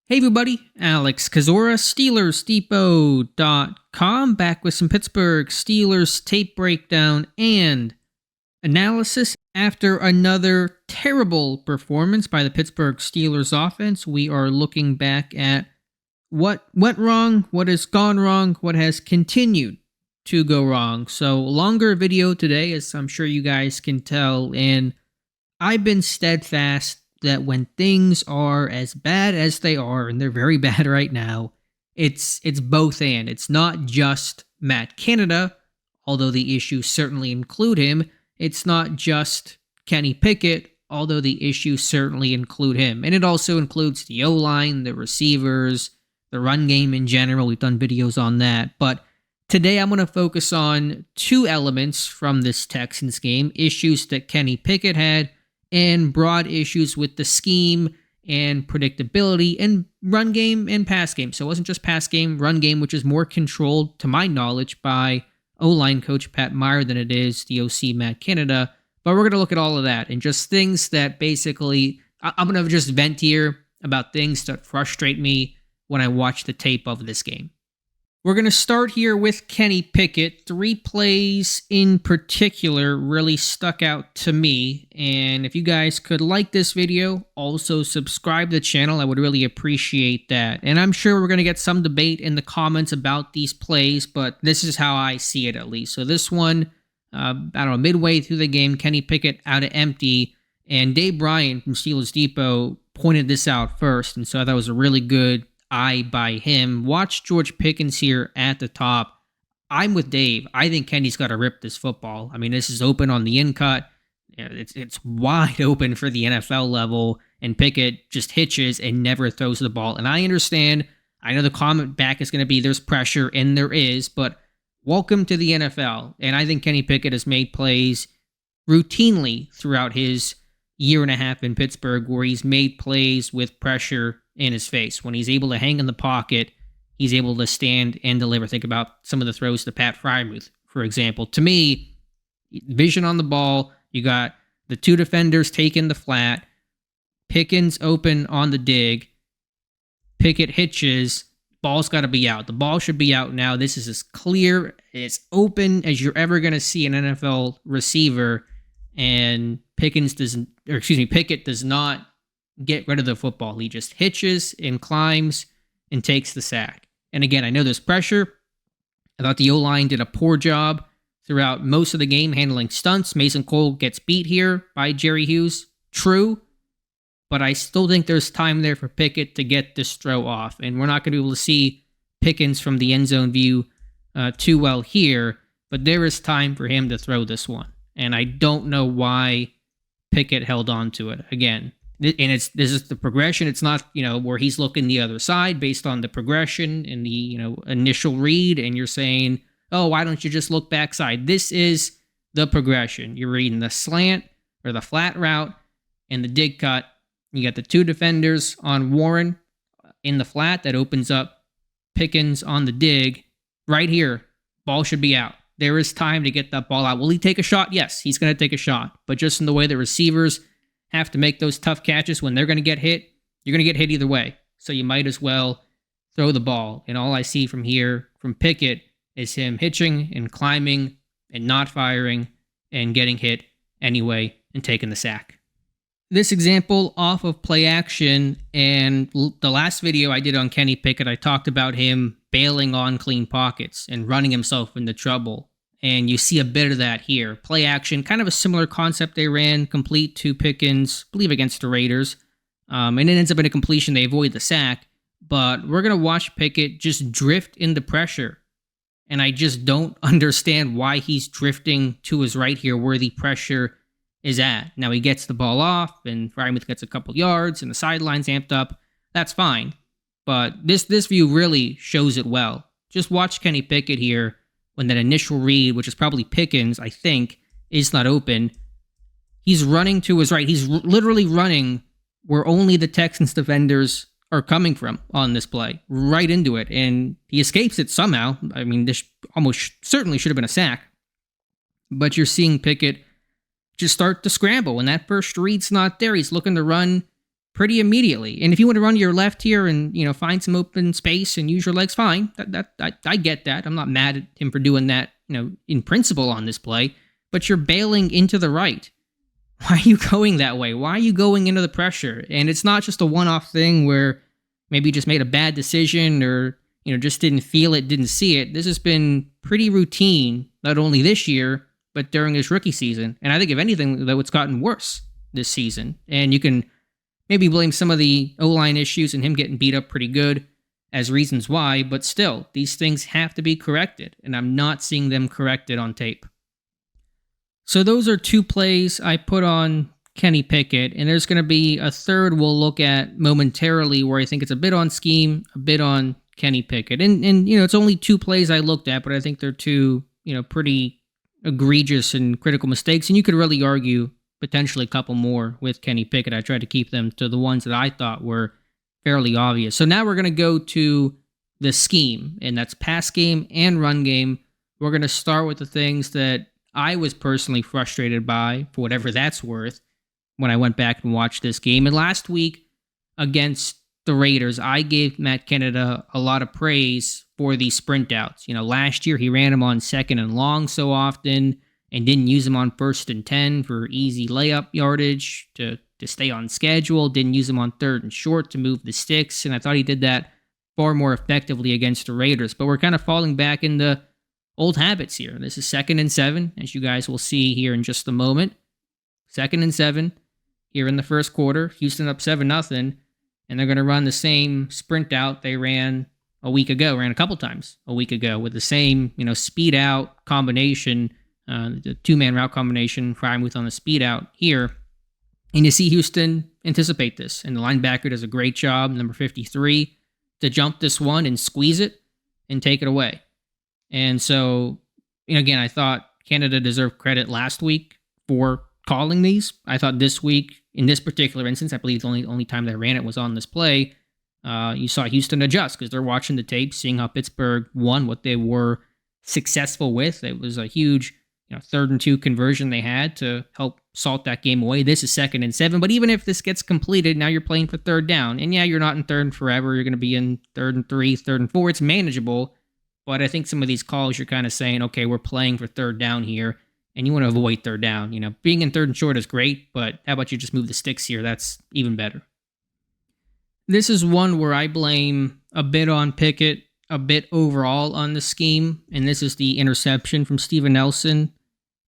Hey everybody, Alex Kazora, SteelersDepot.com, back with some Pittsburgh Steelers tape breakdown and analysis. After another terrible performance by the Pittsburgh Steelers offense, we are looking back at what went wrong, what has gone wrong, what has continued to go wrong. So, longer video today, as I'm sure you guys can tell, and I've been steadfast that when things are as bad as they are, and they're very bad right now, it's both and. It's not just Matt Canada, although the issues certainly include him. It's not just Kenny Pickett, although the issues certainly include him. And it also includes the O-line, the receivers, the run game in general. We've done videos on that. But today I'm going to focus on two elements from this Texans game, issues that Kenny Pickett had, and broad issues with the scheme and predictability and run game and pass game. So it wasn't just pass game, run game, which is more controlled, to my knowledge, by O-line coach Pat Meyer than it is the OC Matt Canada. But we're going to look at all of that and just things that basically, I'm going to just vent here about things that frustrate me when I watch the tape of this game. We're going to start here with Kenny Pickett. 3 plays in particular really stuck out to me. And if you guys could like this video, also subscribe to the channel, I would really appreciate that. And I'm sure we're going to get some debate in the comments about these plays, but this is how I see it at least. So this one, I don't know, midway through the game, Kenny Pickett out of empty. And Dave Bryan from Steelers Depot pointed this out first. And so I thought it was a really good eye by him. Watch George Pickens here at the top. I'm with Dave. I think Kenny's got to rip this football. I mean, this is open on the in cut. It's wide open for the NFL level, and Pickett just hitches and never throws the ball. And I understand. I know the comment back is going to be there's pressure, and there is, but welcome to the NFL. And I think Kenny Pickett has made plays routinely throughout his year and a half in Pittsburgh where he's made plays with pressure in his face. When he's able to hang in the pocket, he's able to stand and deliver. Think about some of the throws to Pat Freiermuth, for example. To me, vision on the ball, you got the 2 defenders taking the flat, Pickens open on the dig, Pickett hitches, ball's got to be out. The ball should be out now. This is as clear, as open as you're ever going to see an NFL receiver, and Pickett does not get rid of the football. He just hitches and climbs and takes the sack. And again, I know there's pressure. I thought the O-line did a poor job throughout most of the game handling stunts. Mason Cole gets beat here by Jerry Hughes. True. But I still think there's time there for Pickett to get this throw off. And we're not going to be able to see Pickens from the end zone view too well here. But there is time for him to throw this one. And I don't know why Pickett held on to it. Again, and this is the progression. It's not, where he's looking the other side based on the progression and the, initial read, and you're saying, oh, why don't you just look backside? This is the progression. You're reading the slant or the flat route and the dig cut. You got the 2 defenders on Warren in the flat that opens up Pickens on the dig. Right here, ball should be out. There is time to get that ball out. Will he take a shot? Yes, he's going to take a shot. But just in the way the receivers have to make those tough catches when they're going to get hit, you're going to get hit either way. So you might as well throw the ball. And all I see from here from Pickett is him hitching and climbing and not firing and getting hit anyway and taking the sack. This example off of play action, and the last video I did on Kenny Pickett, I talked about him bailing on clean pockets and running himself into trouble. And you see a bit of that here. Play action, kind of a similar concept they ran, complete to Pickens, I believe against the Raiders. And it ends up in a completion. They avoid the sack. But we're going to watch Pickett just drift into pressure. And I just don't understand why he's drifting to his right here where the pressure is at. Now he gets the ball off, and Freiermuth gets a couple yards, and the sideline's amped up. That's fine. But this view really shows it well. Just watch Kenny Pickett here. When that initial read, which is probably Pickens, I think, is not open, he's running to his right. He's literally running where only the Texans defenders are coming from on this play, right into it. And he escapes it somehow. I mean, this almost certainly should have been a sack. But you're seeing Pickett just start to scramble. When that first read's not there, he's looking to run pretty immediately. And if you want to run to your left here and, find some open space and use your legs, fine. I get that. I'm not mad at him for doing that, in principle on this play, but you're bailing into the right. Why are you going that way? Why are you going into the pressure? And it's not just a one-off thing where maybe you just made a bad decision or, just didn't feel it, didn't see it. This has been pretty routine, not only this year, but during his rookie season. And I think if anything, though, it's gotten worse this season. And you can maybe blame some of the O-line issues and him getting beat up pretty good as reasons why, but still, these things have to be corrected, and I'm not seeing them corrected on tape. So those are 2 plays I put on Kenny Pickett, and there's going to be a third we'll look at momentarily where I think it's a bit on scheme, a bit on Kenny Pickett. And it's only 2 plays I looked at, but I think they're 2, pretty egregious and critical mistakes, and you could really argue potentially a couple more with Kenny Pickett. I tried to keep them to the ones that I thought were fairly obvious. So now we're going to go to the scheme, and that's pass game and run game. We're going to start with the things that I was personally frustrated by, for whatever that's worth, when I went back and watched this game. And last week against the Raiders, I gave Matt Canada a lot of praise for these sprint outs. Last year he ran them on 2nd and long so often and didn't use them on 1st and 10 for easy layup yardage to stay on schedule, didn't use them on 3rd and short to move the sticks, and I thought he did that far more effectively against the Raiders. But we're kind of falling back into old habits here. This is 2nd and 7, as you guys will see here in just a moment. 2nd and 7 here in the first quarter. Houston up 7-0, and they're going to run the same sprint out they ran a couple times a week ago with the same, speed out combination, the 2-man route combination, Frymuth on the speed out here. And you see Houston anticipate this, and the linebacker does a great job, number 53, to jump this one and squeeze it and take it away. And so, again, I thought Canada deserved credit last week for calling these. I thought this week, in this particular instance, I believe the only time they ran it was on this play, you saw Houston adjust because they're watching the tape, seeing how Pittsburgh won, what they were successful with. It was a huge 3rd and 2 conversion they had to help salt that game away. This is 2nd and 7, but even if this gets completed, now you're playing for 3rd down. And yeah, you're not in 3rd forever. You're going to be in 3rd and 3, 3rd and 4. It's manageable, but I think some of these calls, you're kind of saying, okay, we're playing for 3rd down here, and you want to avoid 3rd down. Being in 3rd and short is great, but how about you just move the sticks here? That's even better. This is one where I blame a bit on Pickett, a bit overall on the scheme, and this is the interception from Steven Nelson.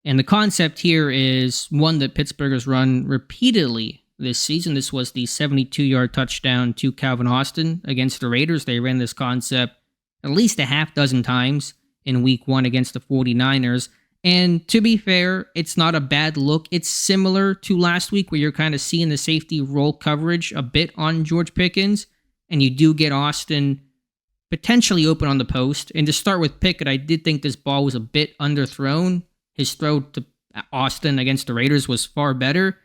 And the concept here is one that Pittsburgh has run repeatedly this season. This was the 72-yard touchdown to Calvin Austin against the Raiders. They ran this concept at least a half dozen times in week 1 against the 49ers. And to be fair, it's not a bad look. It's similar to last week where you're kind of seeing the safety roll coverage a bit on George Pickens, and you do get Austin potentially open on the post. And to start with Pickett, I did think this ball was a bit underthrown. His throw to Austin against the Raiders was far better,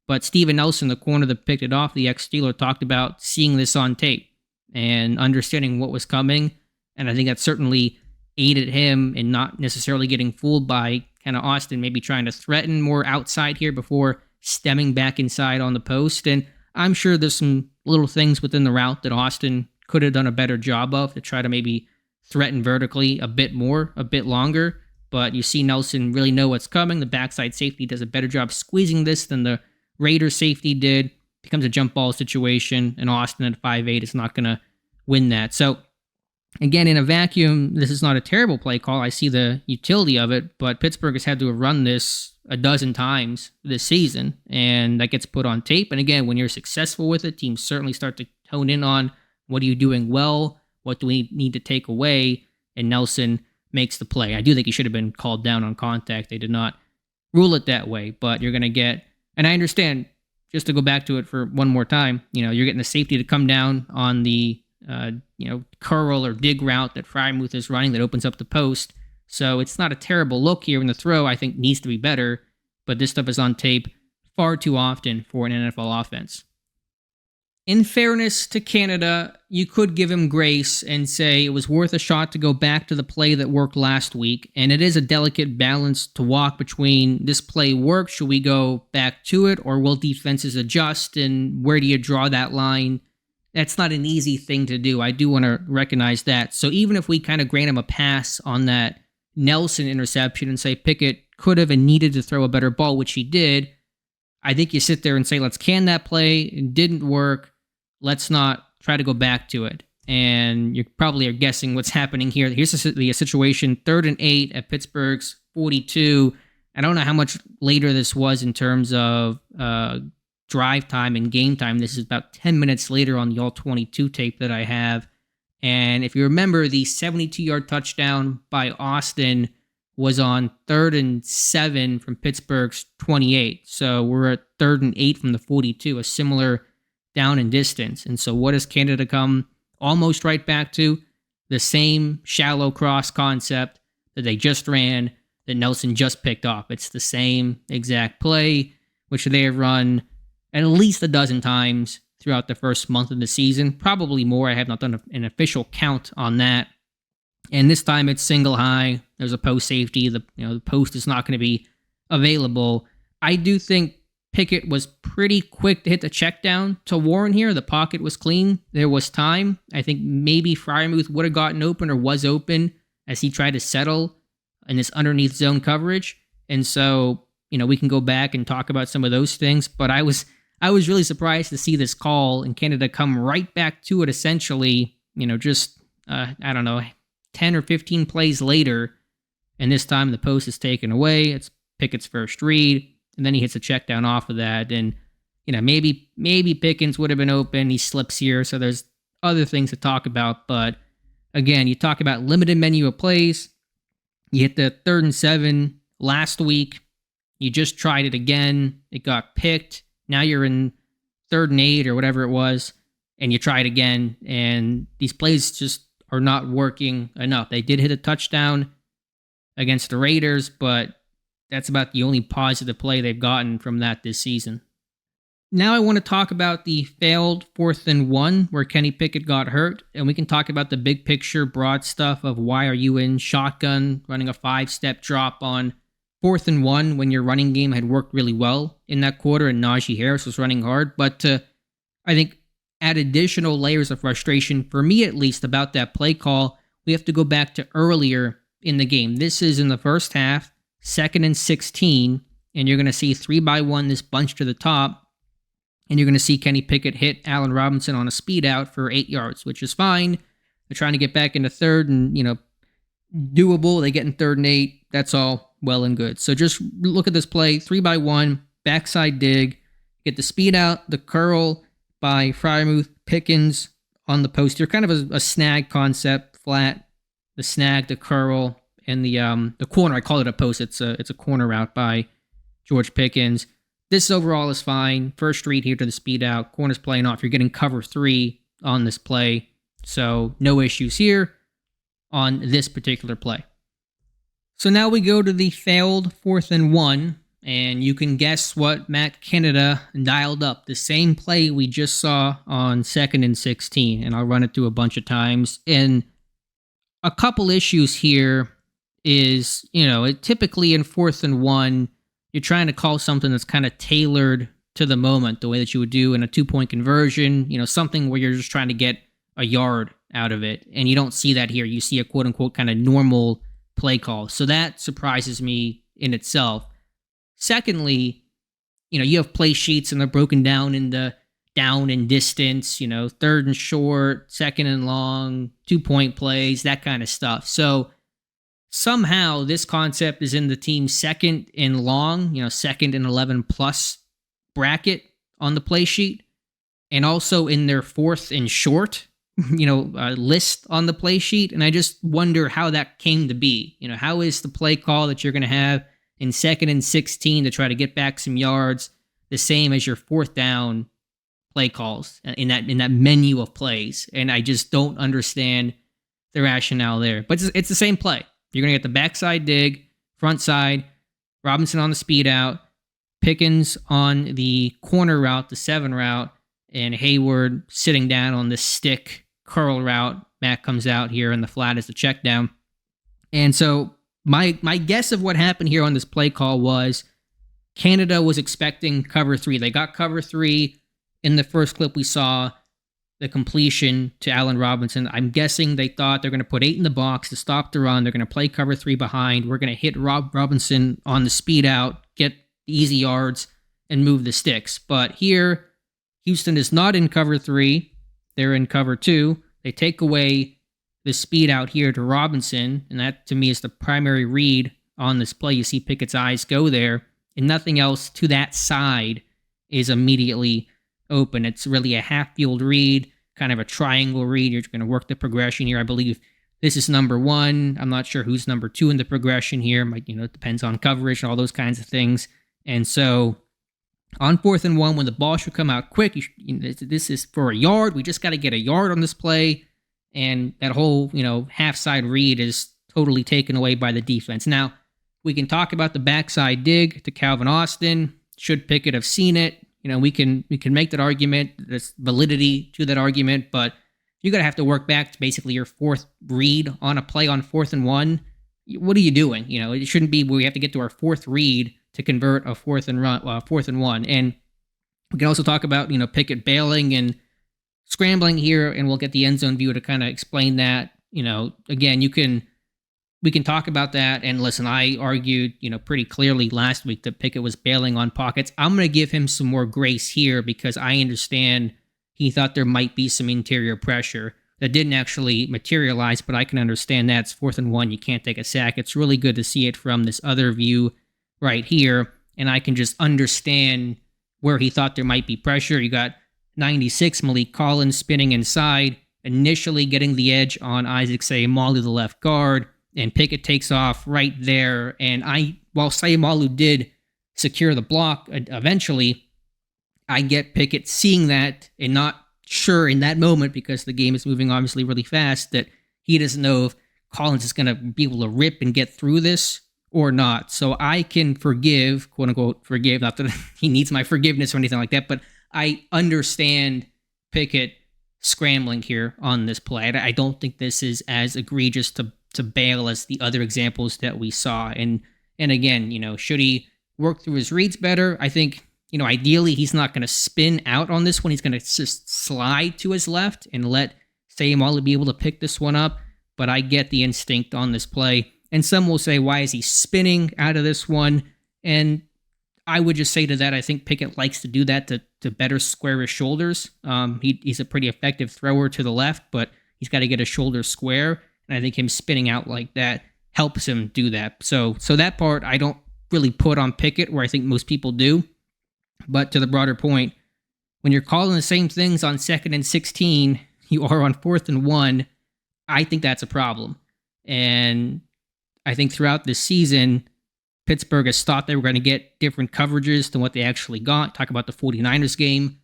but Steven Nelson, the corner that picked it off, the ex-Steeler, talked about seeing this on tape and understanding what was coming, and I think that certainly aided him in not necessarily getting fooled by kind of Austin maybe trying to threaten more outside here before stemming back inside on the post. And I'm sure there's some little things within the route that Austin could have done a better job of to try to maybe threaten vertically a bit more, a bit longer. But you see Nelson really know what's coming. The backside safety does a better job squeezing this than the Raiders safety did. Becomes a jump ball situation, and Austin at 5'8" is not going to win that. So, again, in a vacuum, this is not a terrible play call. I see the utility of it, but Pittsburgh has had to have run this a dozen times this season, and that gets put on tape. And again, when you're successful with it, teams certainly start to hone in on what are you doing well, what do we need to take away, and Nelson makes the play. I do think he should have been called down on contact. They did not rule it that way, but you're going to get, and I understand, just to go back to it for one more time, you're getting the safety to come down on the, curl or dig route that Frymuth is running that opens up the post. So it's not a terrible look here, and the throw, I think, needs to be better, but this stuff is on tape far too often for an NFL offense. In fairness to Canada, you could give him grace and say it was worth a shot to go back to the play that worked last week. And it is a delicate balance to walk between this play worked, should we go back to it, or will defenses adjust, and where do you draw that line? That's not an easy thing to do. I do want to recognize that. So even if we kind of grant him a pass on that Nelson interception and say Pickett could have and needed to throw a better ball, which he did, I think you sit there and say, let's can that play. It didn't work. Let's not try to go back to it. And you probably are guessing what's happening here. Here's the situation, 3rd and 8 at Pittsburgh's 42. I don't know how much later this was in terms of drive time and game time. This is about 10 minutes later on the All-22 tape that I have. And if you remember, the 72-yard touchdown by Austin was on 3rd and 7 from Pittsburgh's 28. So we're at 3rd and 8 from the 42, a similar down in distance. And so what does Canada come almost right back to? The same shallow cross concept that they just ran, that Nelson just picked off. It's the same exact play, which they have run at least a dozen times throughout the first month of the season, probably more. I have not done an official count on that. And this time it's single high. There's a post safety. The post is not going to be available. I do think Pickett was pretty quick to hit the check down to Warren here. The pocket was clean. There was time. I think maybe Freiermuth would have gotten open or was open as he tried to settle in this underneath zone coverage. And so, we can go back and talk about some of those things. But I was really surprised to see this call and Canada come right back to it essentially, just, 10 or 15 plays later. And this time the post is taken away. It's Pickett's first read. And then he hits a check down off of that. And, maybe Pickens would have been open. He slips here. So there's other things to talk about. But again, you talk about limited menu of plays. You hit the 3rd and 7 last week. You just tried it again. It got picked. Now you're in 3rd and 8 or whatever it was. And you try it again. And these plays just are not working enough. They did hit a touchdown against the Raiders, but that's about the only positive play they've gotten from that this season. Now I want to talk about the failed 4th and 1 where Kenny Pickett got hurt, and we can talk about the big picture, broad stuff of why are you in shotgun, running a 5-step drop on 4th and 1 when your running game had worked really well in that quarter and Najee Harris was running hard. But to, I think, add additional layers of frustration, for me at least, about that play call, we have to go back to earlier in the game. This is in the first half. 2nd and 16, and you're going to see 3-by-1 this bunch to the top, and you're going to see Kenny Pickett hit Allen Robinson on a speed out for 8 yards, which is fine. They're trying to get back into 3rd and, doable. They get in 3rd and 8. That's all well and good. So just look at this play, 3-by-1, backside dig, get the speed out, the curl by Freiermuth, Pickens on the post here, kind of a snag concept, flat, the snag, the curl, and the corner. I call it a post. It's a corner route by George Pickens. This overall is fine. First read here to the speed out. Corner's playing off. You're getting cover 3 on this play. So no issues here on this particular play. So now we go to the failed 4th and 1. And you can guess what Matt Canada dialed up. The same play we just saw on 2nd and 16. And I'll run it through a bunch of times. And a couple issues here is, typically in 4th and 1, you're trying to call something that's kind of tailored to the moment, the way that you would do in a 2-point conversion, something where you're just trying to get a yard out of it. And you don't see that here. You see a quote unquote kind of normal play call. So that surprises me in itself. Secondly, you have play sheets and they're broken down into down and distance, 3rd and short, 2nd and long, 2-point plays, that kind of stuff. So somehow this concept is in the team's 2nd and long, 2nd and 11 plus bracket on the play sheet, and also in their 4th and short, list on the play sheet. And I just wonder how that came to be. How is the play call that you're going to have in 2nd and 16 to try to get back some yards the same as your 4th down play calls in that menu of plays? And I just don't understand the rationale there. But it's the same play. You're going to get the backside dig, front side, Robinson on the speed out, Pickens on the corner route, the 7 route, and Hayward sitting down on the stick curl route. Matt comes out here in the flat as the check down. And so my guess of what happened here on this play call was Canada was expecting cover 3. They got cover 3 in the first clip we saw. The completion to Allen Robinson. I'm guessing they thought they're going to put 8 in the box to stop the run. They're going to play cover 3 behind. We're going to hit Robinson on the speed out, get easy yards, and move the sticks. But here, Houston is not in cover 3. They're in cover 2. They take away the speed out here to Robinson, and that to me is the primary read on this play. You see Pickett's eyes go there, and nothing else to that side is immediately open. It's really a half-field read, kind of a triangle read. You're going to work the progression here. I believe this is number 1. I'm not sure who's number 2 in the progression here. It depends on coverage and all those kinds of things. And so on 4th and 1, when the ball should come out quick, this is for a yard. We just got to get a yard on this play. And that whole, half side read is totally taken away by the defense. Now, we can talk about the backside dig to Calvin Austin. Should Pickett have seen it? We can make that argument. There's validity to that argument, but you're going to have to work back to basically your 4th read on a play on 4th and 1. What are you doing? It shouldn't be where we have to get to our 4th read to convert a 4th and 1. And we can also talk about, Pickett bailing and scrambling here, and we'll get the end zone view to kind of explain that. Again, we can talk about that. And listen, I argued, pretty clearly last week that Pickett was bailing on pockets. I'm going to give him some more grace here because I understand he thought there might be some interior pressure that didn't actually materialize, but I can understand that. It's 4th and 1. You can't take a sack. It's really good to see it from this other view right here, and I can just understand where he thought there might be pressure. You got 96, Malik Collins spinning inside, initially getting the edge on Isaac Seumalo, the left guard, and Pickett takes off right there. And while Seumalo did secure the block eventually, I get Pickett seeing that and not sure in that moment, because the game is moving obviously really fast, that he doesn't know if Collins is going to be able to rip and get through this or not. So I can forgive, quote unquote, forgive, not that he needs my forgiveness or anything like that, but I understand Pickett scrambling here on this play. I don't think this is as egregious to bail as the other examples that we saw. And again, should he work through his reads better? I think, ideally he's not going to spin out on this one. He's going to just slide to his left and let Seumalo be able to pick this one up. But I get the instinct on this play. And some will say, why is he spinning out of this one? And I would just say to that, I think Pickett likes to do that to better square his shoulders. He's a pretty effective thrower to the left, but he's got to get his shoulders square. And I think him spinning out like that helps him do that. So that part I don't really put on Pickett, where I think most people do. But to the broader point, when you're calling the same things on 2nd and 16, you are on 4th and 1, I think that's a problem. And I think throughout this season, Pittsburgh has thought they were going to get different coverages than what they actually got. Talk about the 49ers game.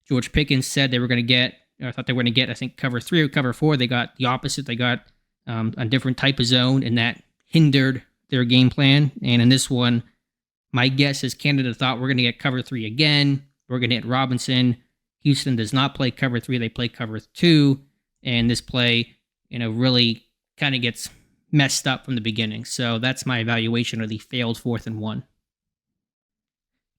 George Pickens said they were going to get, or thought they were going to get, I think, cover 3 or cover 4. They got the opposite. They got a different type of zone, and that hindered their game plan. And in this one, my guess is Canada thought we're going to get cover 3 again. We're going to hit Robinson. Houston does not play cover 3. They play cover 2. And this play, really kind of gets messed up from the beginning. So that's my evaluation of the failed 4th and 1.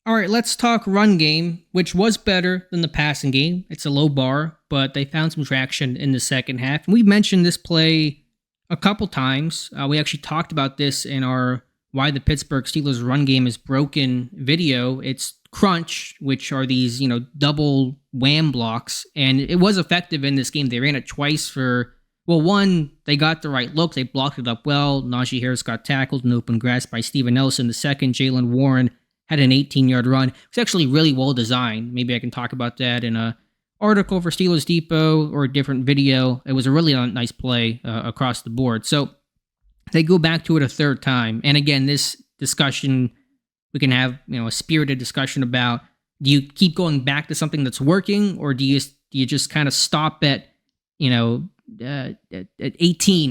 All right, let's talk run game, which was better than the passing game. It's a low bar, but they found some traction in the second half. And we've mentioned this play a couple times. We actually talked about this in our Why the Pittsburgh Steelers Run Game is Broken video. It's crunch, which are these, double wham blocks. And it was effective in this game. They ran it twice for, one, they got the right look. They blocked it up well. Najee Harris got tackled in open grass by Steven Nelson. The second, Jaylen Warren had an 18-yard run. It was actually really well designed. Maybe I can talk about that in a article for Steelers Depot or a different video. It was a really nice play across the board. So they go back to it a third time. And again, this discussion, we can have a spirited discussion about, do you keep going back to something that's working, or do you just kind of stop at 18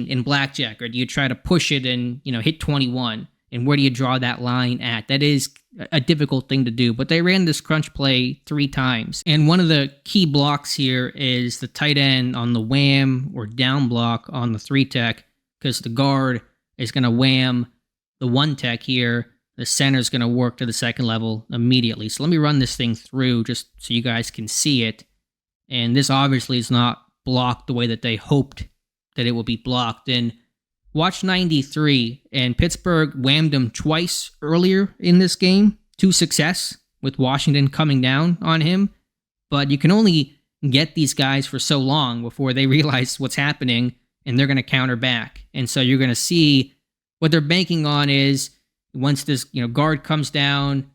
in blackjack, or do you try to push it and hit 21? and where do you draw that line at? That is a difficult thing to do, but they ran this crunch play 3 times. And one of the key blocks here is the tight end on the wham or down block on the 3 tech, because the guard is going to wham the 1 tech here. The center is going to work to the second level immediately. So let me run this thing through just so you guys can see it. And this obviously is not blocked the way that they hoped that it would be blocked. And watch 93, and Pittsburgh whammed him twice earlier in this game to success with Washington coming down on him. But you can only get these guys for so long before they realize what's happening, and they're going to counter back. And so you're going to see what they're banking on is once this guard comes down,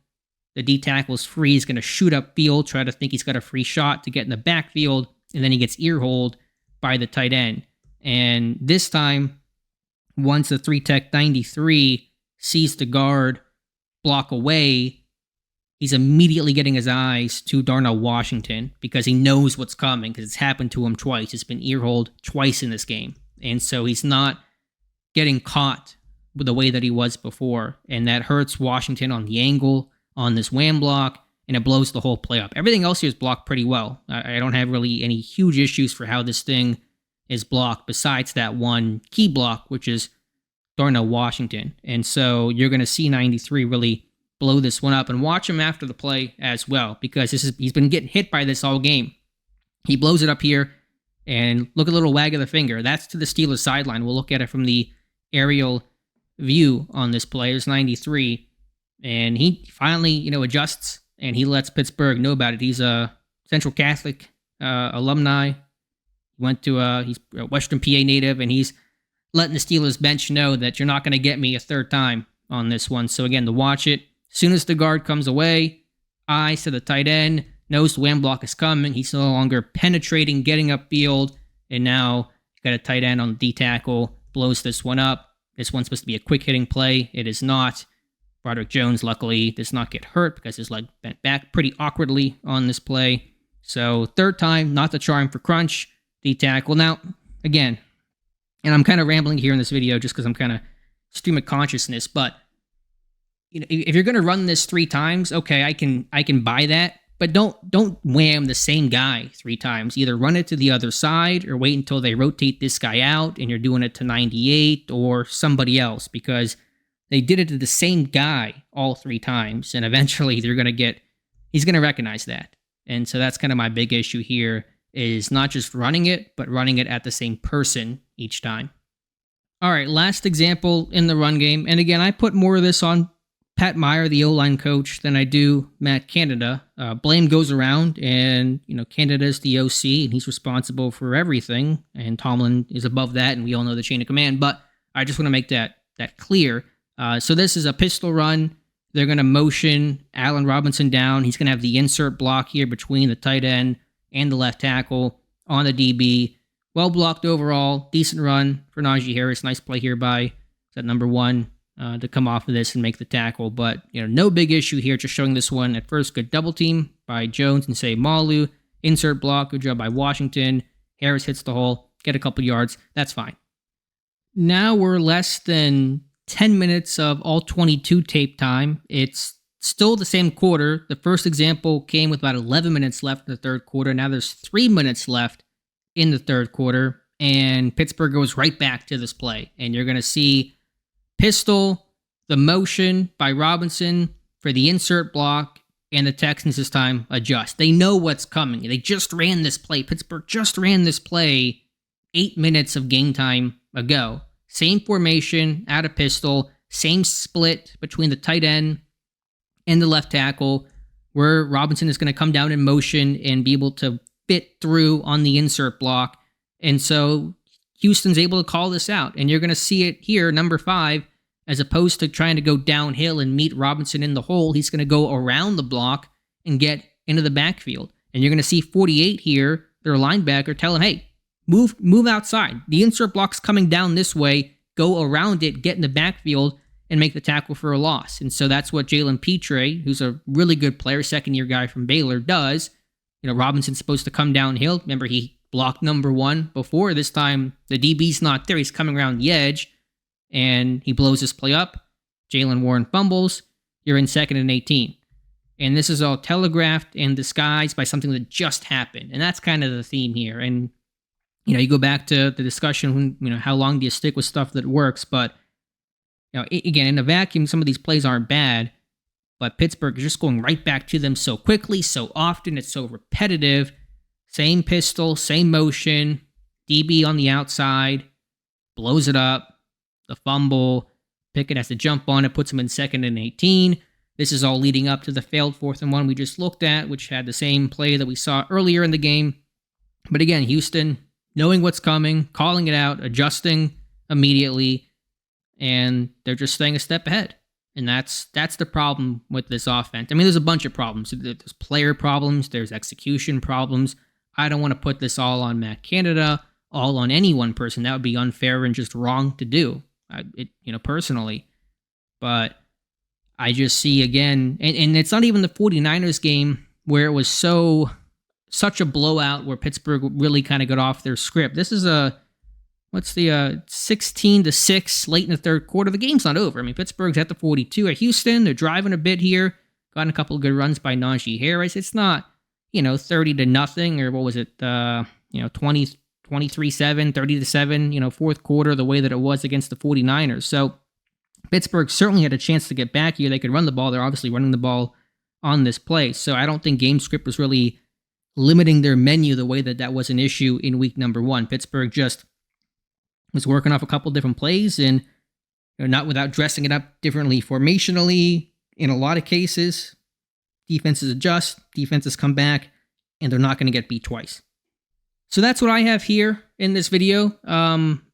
the D tackle's free, he's going to shoot up field, try to think he's got a free shot to get in the backfield, and then he gets ear-holed by the tight end. And this time, once the 3 tech 93 sees the guard block away, he's immediately getting his eyes to Darnell Washington because he knows what's coming, because it's happened to him twice. It's been ear-holed twice in this game. And so he's not getting caught with the way that he was before. And that hurts Washington on the angle, on this wham block, and it blows the whole play up. Everything else here is blocked pretty well. I don't have really any huge issues for how this thing is blocked besides that one key block, which is Darnell Washington. And so you're going to see 93 really blow this one up, and watch him after the play as well, because he's been getting hit by this all game. He blows it up here, and look at a little wag of the finger. That's to the Steelers sideline. We'll look at it from the aerial view on this play. There's 93, and he finally, adjusts, and he lets Pittsburgh know about it. He's a Central Catholic alumni. He's a Western PA native, and he's letting the Steelers bench know that you're not going to get me a third time on this one. So again, to watch it, as soon as the guard comes away, eyes to the tight end, knows the wham block is coming. He's no longer penetrating, getting upfield, and now you've got a tight end on the D tackle, blows this one up. This one's supposed to be a quick hitting play. It is not. Broderick Jones, luckily, does not get hurt because his leg bent back pretty awkwardly on this play. So third time, not the charm for crunch, D tackle. Now, again, and I'm kind of rambling here in this video just because I'm kind of stream of consciousness, but if you're going to run this 3 times, okay, I can buy that, but don't wham the same guy 3 times. Either run it to the other side or wait until they rotate this guy out and you're doing it to 98 or somebody else, because they did it to the same guy all 3 times, and eventually he's going to recognize that. And so that's kind of my big issue here, is not just running it, but running it at the same person each time. All right, last example in the run game. And again, I put more of this on Pat Meyer, the O-line coach, than I do Matt Canada. Blame goes around, and Canada's the OC, and he's responsible for everything, and Tomlin is above that, and we all know the chain of command. But I just want to make that clear. So this is a pistol run. They're going to motion Allen Robinson down. He's going to have the insert block here between the tight end and the left tackle on the DB. Well blocked overall. Decent run for Najee Harris. Nice play here by that number 1 to come off of this and make the tackle. But no big issue here. Just showing this one at first. Good double team by Jones and say Malu. Insert block. Good job by Washington. Harris hits the hole. Get a couple yards. That's fine. Now we're less than 10 minutes of all 22 tape time. It's still the same quarter. The first example came with about 11 minutes left in the third quarter. Now there's 3 minutes left in the third quarter, and Pittsburgh goes right back to this play. And you're going to see pistol, the motion by Robinson for the insert block, and the Texans this time adjust. They know what's coming. They just ran this play. Pittsburgh just ran this play 8 minutes of game time ago. Same formation, out of pistol, same split between the tight end and the left tackle, where Robinson is going to come down in motion and be able to fit through on the insert block. And so Houston's able to call this out. And you're going to see it here, number 5, as opposed to trying to go downhill and meet Robinson in the hole, he's going to go around the block and get into the backfield. And you're going to see 48 here, their linebacker, tell him, hey, move outside. The insert block's coming down this way. Go around it, get in the backfield, and make the tackle for a loss. And so that's what Jalen Petre, who's a really good player, second-year guy from Baylor, does. Robinson's supposed to come downhill. Remember, he blocked number 1 before. This time, the DB's not there. He's coming around the edge, and he blows his play up. Jalen Warren fumbles, you're in 2nd and 18. And this is all telegraphed and disguised by something that just happened. And that's kind of the theme here. And, you go back to the discussion, how long do you stick with stuff that works? But, again, in a vacuum, some of these plays aren't bad. But Pittsburgh is just going right back to them so quickly, so often. It's so repetitive. Same pistol, same motion. DB on the outside, blows it up. The fumble. Pickett has to jump on it, puts him in 2nd and 18. This is all leading up to the failed 4th and 1 we just looked at, which had the same play that we saw earlier in the game. But again, Houston, knowing what's coming, calling it out, adjusting immediately, and they're just staying a step ahead. And that's the problem with this offense. I mean, there's a bunch of problems. There's player problems. There's execution problems. I don't want to put this all on Matt Canada, all on any one person. That would be unfair and just wrong to do, personally. But I just see again, and it's not even the 49ers game where it was such a blowout where Pittsburgh really kind of got off their script. This is 16-6 late in the third quarter. The game's not over. I mean, Pittsburgh's at the 42 at Houston. They're driving a bit here. Gotten a couple of good runs by Najee Harris. It's not, 30-0 or what was it? 23-7, 30-7, fourth quarter, the way that it was against the 49ers. So Pittsburgh certainly had a chance to get back here. They could run the ball. They're obviously running the ball on this play. So I don't think game script was really limiting their menu the way that was an issue in week number 1. Pittsburgh just was working off a couple different plays and not without dressing it up differently formationally in a lot of cases. Defenses adjust, defenses come back, and they're not going to get beat twice. So that's what I have here in this video.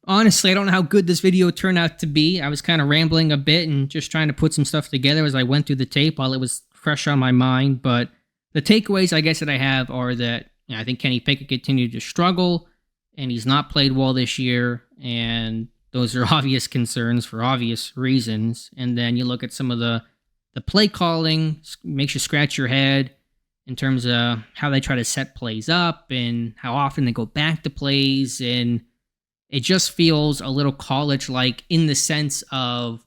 Honestly, I don't know how good this video turned out to be. I was kind of rambling a bit and just trying to put some stuff together as I went through the tape while it was fresh on my mind. But the takeaways, I guess, that I have are that I think Kenny Pickett continued to struggle, and he's not played well this year, and those are obvious concerns for obvious reasons. And then you look at some of the play calling, makes you scratch your head in terms of how they try to set plays up and how often they go back to plays, and it just feels a little college-like in the sense of,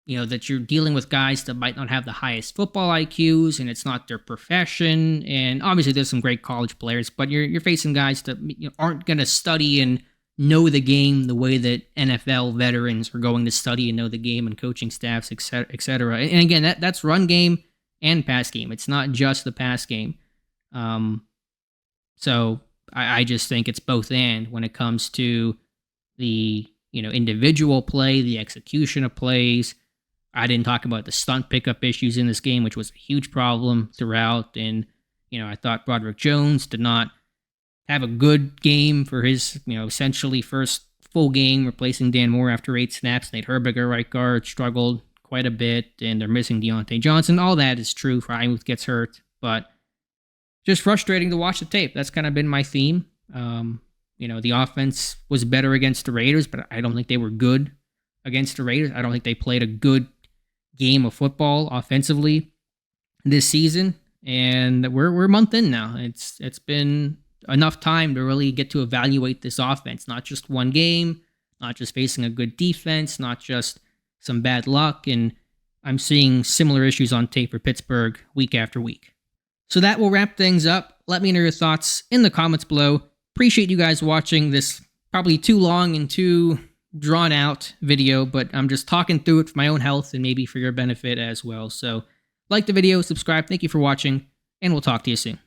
that you're dealing with guys that might not have the highest football IQs, and it's not their profession. And obviously there's some great college players, but you're facing guys that aren't going to study and know the game the way that NFL veterans are going to study and know the game, and coaching staffs, et cetera. And again, that's run game and pass game. It's not just the pass game. So I just think it's both and when it comes to the individual play, the execution of plays. I didn't talk about the stunt pickup issues in this game, which was a huge problem throughout. And, I thought Broderick Jones did not have a good game for his, essentially first full game, replacing Dan Moore after 8 snaps. Nate Herberger, right guard, struggled quite a bit, and they're missing Deontay Johnson. All that is true. Frymuth gets hurt, but just frustrating to watch the tape. That's kind of been my theme. The offense was better against the Raiders, but I don't think they were good against the Raiders. I don't think they played a good game of football offensively this season, and we're a month in now. It's been enough time to really get to evaluate this offense, not just one game, not just facing a good defense, not just some bad luck, and I'm seeing similar issues on tape for Pittsburgh week after week. So that will wrap things up. Let me know your thoughts in the comments below. Appreciate you guys watching this probably too long and too drawn out video, but I'm just talking through it for my own health and maybe for your benefit as well. So like the video, subscribe. Thank you for watching, and we'll talk to you soon.